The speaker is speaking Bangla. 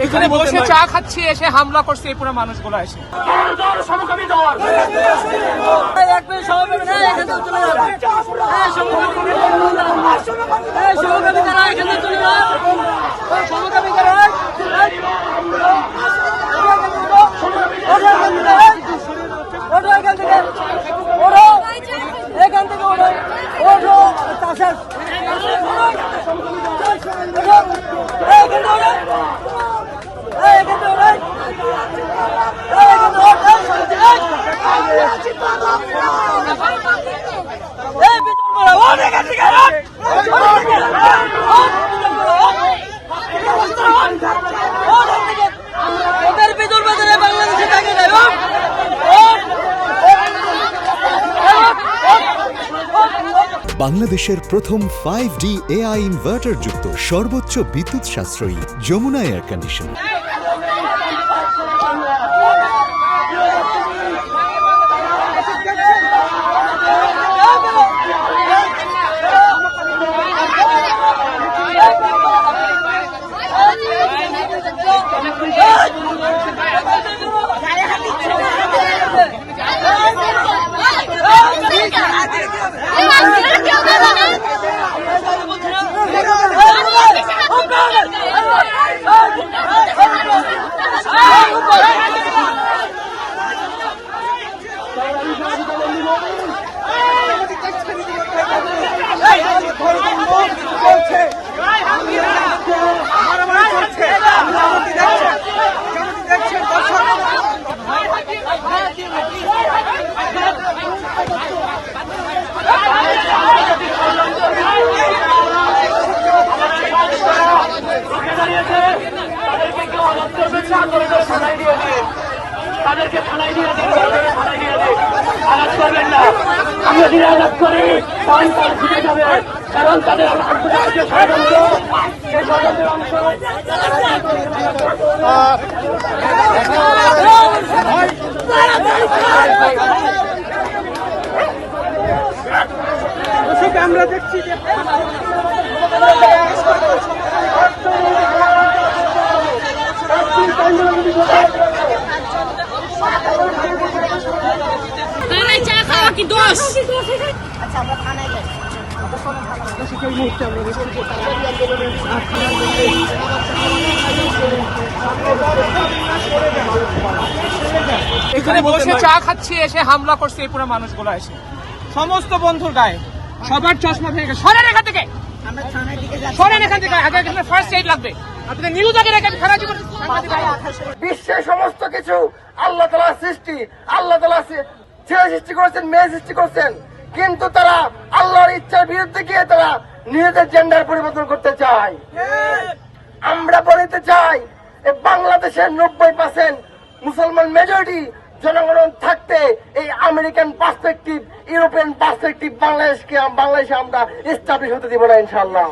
এখানে বসে চা খাচ্ছি, এসে হামলা করছে এই পুরো মানুষগুলো এসে। বাংলাদেশের প্রথম 5D AI ইনভার্টার যুক্ত সর্বোচ্চ বিদ্যুৎ সাশ্রয়ী যমুনা এয়ার কন্ডিশনার। তাদেরকে থানায় দিয়ে দিন, আঘাত করবেন না। আমরা যদি আঘাত করি তাহলে তারা ছুটে যাবে, কারণ তাদের ষড়যন্ত্র সেই ষড়যন্ত্রের অংশ। আমরা দেখছি যে কি দোষ? এখানে বসে চা খাচ্ছি, এসে হামলা করছে এই পুরো মানুষগুলো এসে। সমস্ত বন্ধুর গায়ে সবার চশমা ভেঙে গেছে। সরেন এখান থেকে, সরেন এখান থেকে। আগে এখানে ফার্স্ট এইড লাগবে। আপনাদের নিউজ আগে রেখে খারাপ জীবন। বিশ্বের সমস্ত কিছু আল্লাহ তাআলার সৃষ্টি। আল্লাহ তাআলা ছেলে সৃষ্টি করেছেন, মেয়ে সৃষ্টি করেছেন, কিন্তু তারা আল্লাহর ইচ্ছার বিরুদ্ধে গিয়ে তারা নিজেদের জেন্ডার পরিবর্তন করতে চায়। আমরা বলতে চাই বাংলাদেশের 90% মুসলমান মেজরিটি জনগণ থাকতে এই আমেরিকান পার্সপেক্টিভ, ইউরোপিয়ান পার্সপেক্টিভ বাংলাদেশে আমরা এস্টাবলিশ হতে দিব না ইনশাআল্লাহ।